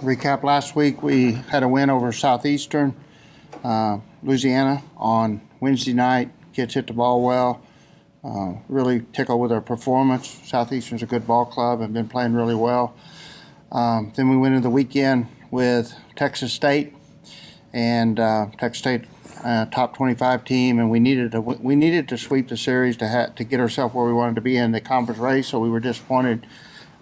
recap last week, we had a win over Southeastern Louisiana on Wednesday night. Kids hit the ball well. Really tickled with our performance. Southeastern's a good ball club and been playing really well. Then we went into the weekend with Texas State, and Texas State top 25 team, and we needed to sweep the series to get ourselves where we wanted to be in the conference race. So we were disappointed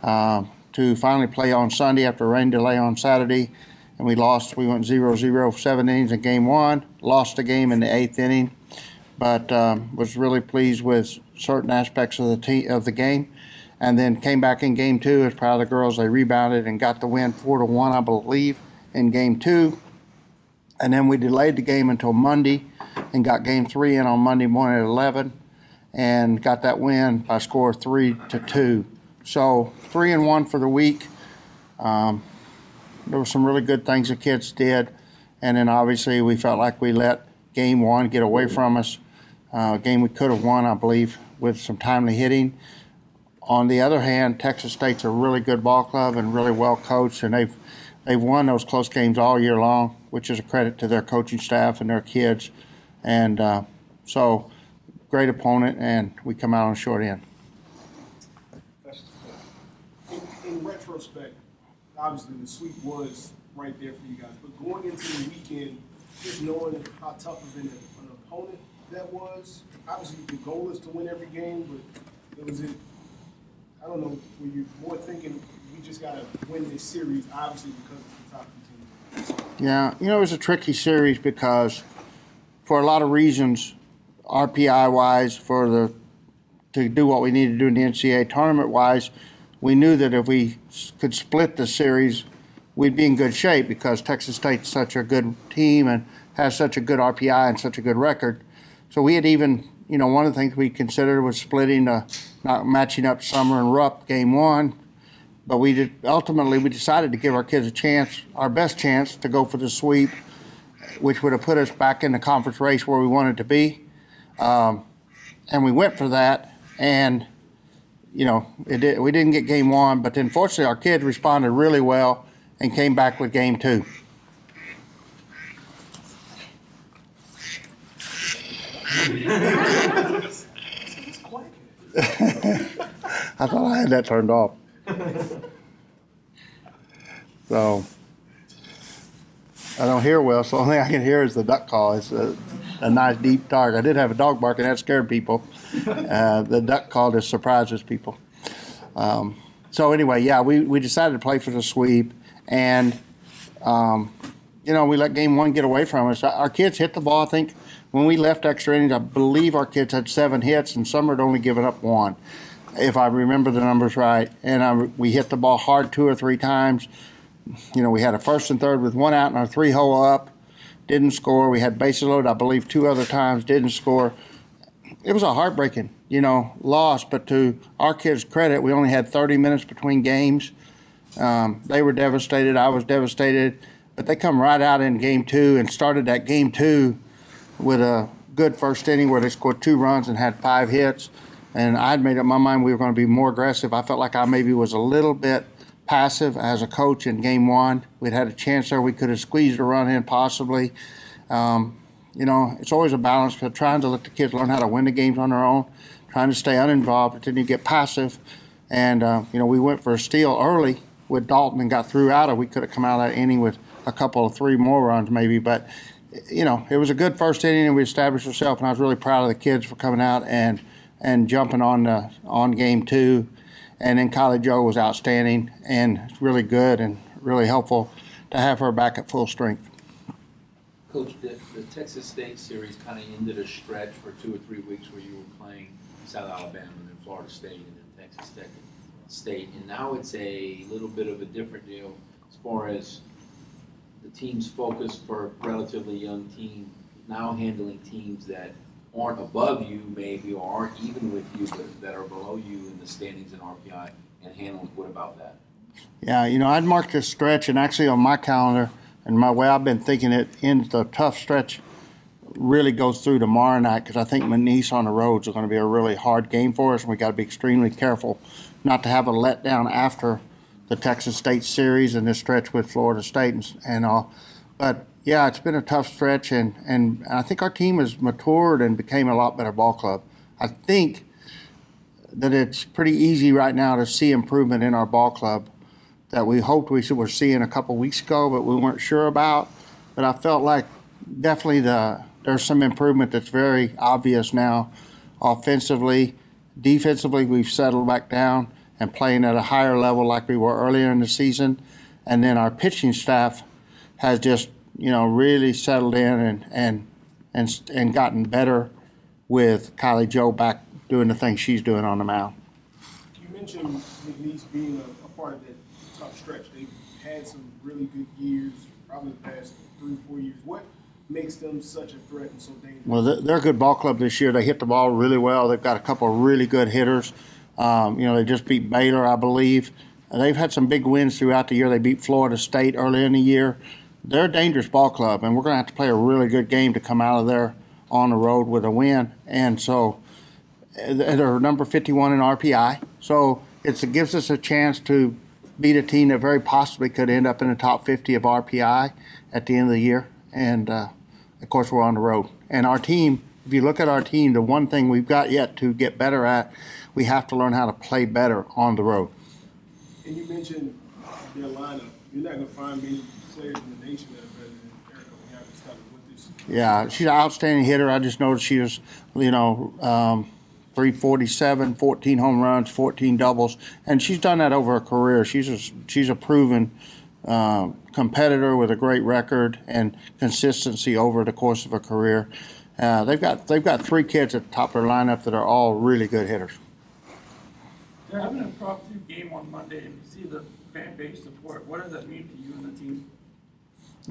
to finally play on Sunday after a rain delay on Saturday, and we lost. We went 0-0, 7 innings in game one. Lost the game in the 8th inning, but was really pleased with certain aspects of the game. And then came back in game two. As proud of the girls, they rebounded and got the win 4-1, I believe, in game two. And then we delayed the game until Monday and got game 3 in on Monday morning at 11 and got that win by score 3-2. So 3-1 for the week. There were some really good things the kids did. And then obviously we felt like we let game 1 get away from us. A game we could have won, I believe, with some timely hitting. On the other hand, Texas State's a really good ball club and really well coached, and they've won those close games all year long, which is a credit to their coaching staff and their kids. And so, great opponent, and we come out on the short end. In retrospect, obviously the sweep was right there for you guys, but going into the weekend, just knowing how tough of an opponent that was, obviously the goal is to win every game, but it was I don't know, were you more thinking we just got to win this series, obviously because it's the top 2 teams? Yeah, you know, it was a tricky series because for a lot of reasons, RPI-wise, to do what we needed to do in the NCAA tournament-wise, we knew that if we could split the series, we'd be in good shape because Texas State's such a good team and has such a good RPI and such a good record. So we had even, you know, one of the things we considered was splitting, not matching up Summer and Rupp game 1. But ultimately we decided to give our kids a chance, our best chance, to go for the sweep, which would have put us back in the conference race where we wanted to be. And we went for that, and you know, we didn't get game 1, but then fortunately our kids responded really well and came back with game 2. I thought I had that turned off. So I don't hear well, so the only thing I can hear is the duck call. It's a nice deep dark. I did have a dog bark, and that scared people. The duck call just surprises people. So anyway, yeah, we decided to play for the sweep, and you know, we let game 1 get away from us. Our kids hit the ball. I think when we left extra innings, I believe our kids had 7 hits, and some had only given up 1, if I remember the numbers right. And we hit the ball hard 2 or 3 times. You know, we had a first and third with 1 out and our 3-hole up. Didn't score. We had bases loaded, I believe, 2 other times. Didn't score. It was a heartbreaking, you know, loss. But to our kids' credit, we only had 30 minutes between games. They were devastated. I was devastated. But they come right out in game 2 and started that game 2 with a good first inning where they scored 2 runs and had 5 hits. And I'd made up my mind we were going to be more aggressive. I felt like I maybe was a little bit passive as a coach in game 1. We'd had a chance there. We could have squeezed a run in possibly. You know, it's always a balance, but trying to let the kids learn how to win the games on their own, trying to stay uninvolved, but then you get passive. And, you know, we went for a steal early with Dalton and got through out of. We could have come out of that inning with a couple of 3 more runs maybe, but you know, it was a good first inning and we established ourselves, and I was really proud of the kids for coming out and jumping on game 2. And then Kylie Joe was outstanding and really good and really helpful to have her back at full strength. Coach, the Texas State series kind of ended a stretch for 2 or 3 weeks where you were playing South Alabama and then Florida State and then Texas State, and now it's a little bit of a different deal as far as the team's focus for a relatively young team, now handling teams that aren't above you maybe or aren't even with you, but that are below you in the standings in RPI and handling. What about that? Yeah, you know, I'd marked this stretch, and actually on my calendar and my way I've been thinking it ends the tough stretch really goes through tomorrow night, because I think McNeese on the roads are going to be a really hard game for us, and we got to be extremely careful not to have a letdown after the Texas State series and this stretch with Florida State and all. But yeah, it's been a tough stretch, and I think our team has matured and became a lot better ball club. I think that it's pretty easy right now to see improvement in our ball club that we hoped we were seeing a couple weeks ago, but we weren't sure about. But I felt like definitely there's some improvement that's very obvious now. Offensively, defensively, we've settled back down and playing at a higher level like we were earlier in the season. And then our pitching staff has just, really settled in and gotten better with Kylie Joe back doing the things she's doing on the mound. You mentioned McNeese being a part of that tough stretch. They've had some really good years, probably the past 3 or 4 years. What makes them such a threat and so dangerous? Well, they're a good ball club this year. They hit the ball really well. They've got a couple of really good hitters. They just beat Baylor, I believe. They've had some big wins throughout the year. They beat Florida State early in the year. They're a dangerous ball club, and we're going to have to play a really good game to come out of there on the road with a win. And so they're number 51 in RPI. So it gives us a chance to beat a team that very possibly could end up in the top 50 of RPI at the end of the year. And, of course, we're on the road. And our team, if you look at our team, the one thing we've got yet to get better at, we have to learn how to play better on the road. And you mentioned their lineup. You're not going to find many players in the nation that are better than Erica with this. Yeah, she's an outstanding hitter. I just noticed she was, 347, 14 home runs, 14 doubles, and she's done that over her career. She's a proven competitor with a great record and consistency over the course of a career. They've got 3 kids at the top of their lineup that are all really good hitters. They're having a impromptu game on Monday, and you see the fan base support. What does that mean to you and the team?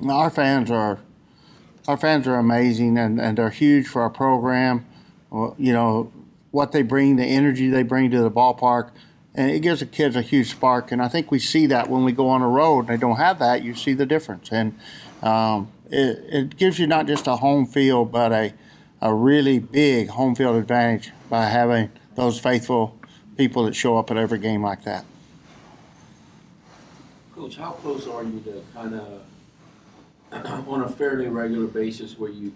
Our fans are amazing, and they're huge for our program. What they bring, the energy they bring to the ballpark, and it gives the kids a huge spark. And I think we see that when we go on the road. They don't have that. You see the difference, and it gives you not just a home field, but a really big home field advantage by having those faithful people that show up at every game like that. Coach, how close are you to kind of on a fairly regular basis where you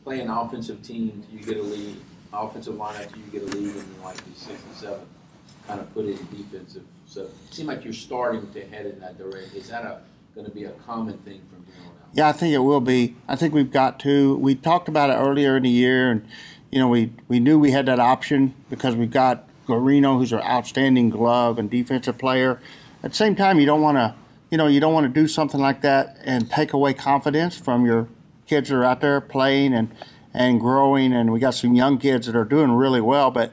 play an offensive team till you get a lead, offensive lineup till you get a lead, and then like the 6 and 7, kind of put it in defensive. So it seems like you're starting to head in that direction. Is that going to be a common thing from here on out? Yeah, I think it will be. I think we've got to. We talked about it earlier in the year, and we knew we had that option because we've got Guarino, who's an outstanding glove and defensive player. At the same time, you don't want to do something like that and take away confidence from your kids that are out there playing and growing. And we got some young kids that are doing really well. But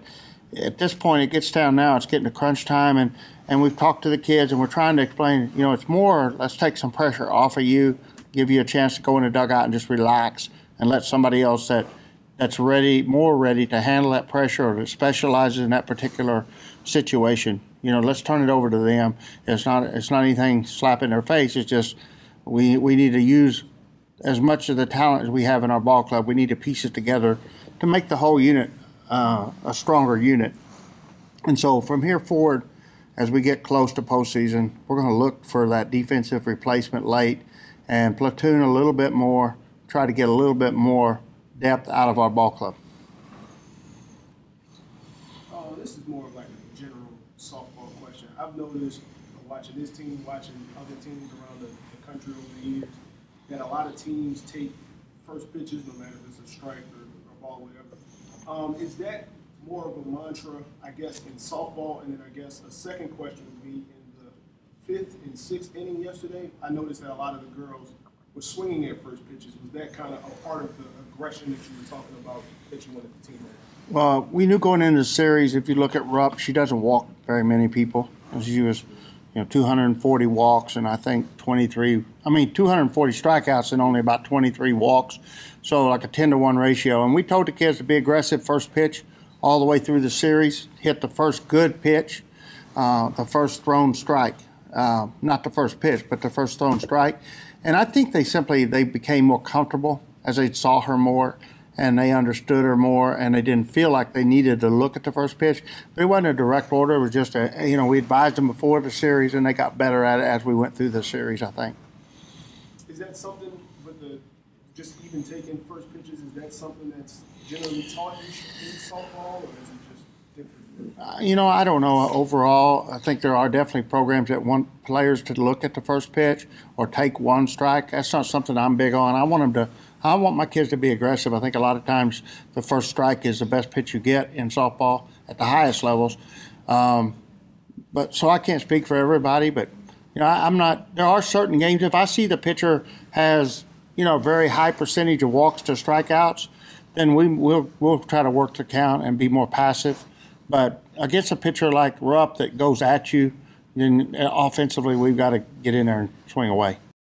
at this point, it gets down now. It's getting to crunch time, and we've talked to the kids, and we're trying to explain. It's more. Let's take some pressure off of you, give you a chance to go in the dugout and just relax, and let somebody else that's more ready to handle that pressure or that specializes in that particular situation. Let's turn it over to them. It's not anything slap in their face. It's just we need to use as much of the talent as we have in our ball club. We need to piece it together to make the whole unit a stronger unit. And so from here forward, as we get close to postseason, we're going to look for that defensive replacement late and platoon a little bit more, try to get a little bit more depth out of our ball club. This is more of like a general softball question. I've noticed watching this team, watching other teams around the country over the years, that a lot of teams take first pitches, no matter if it's a strike or a ball, whatever. Is that more of a mantra, I guess, in softball? And then I guess a second question would be in the 5th and 6th inning yesterday, I noticed that a lot of the girls were swinging at first pitches. Was that kind of a part of the aggression that you were talking about that you wanted the team to have? Well, we knew going into the series, if you look at Rupp, she doesn't walk very many people. She was, 240 walks and I think 240 strikeouts and only about 23 walks. So like a 10-to-1 ratio. And we told the kids to be aggressive first pitch all the way through the series, hit the first good pitch, the first thrown strike. Not the first pitch, but the first thrown strike. And I think they became more comfortable as they saw her more. and they understood her more, and they didn't feel like they needed to look at the first pitch. But it wasn't a direct order. It was just we advised them before the series, and they got better at it as we went through the series, I think. Is that something with the just even taking first pitches? Is that something that's generally taught in softball, or is it just different? I don't know. Overall, I think there are definitely programs that want players to look at the first pitch or take one strike. That's not something I'm big on. I want my kids to be aggressive. I think a lot of times the first strike is the best pitch you get in softball at the highest levels. But so I can't speak for everybody, but I'm not. There are certain games. If I see the pitcher has a very high percentage of walks to strikeouts, then we'll try to work the count and be more passive. But against a pitcher like Rupp that goes at you, then offensively we've got to get in there and swing away.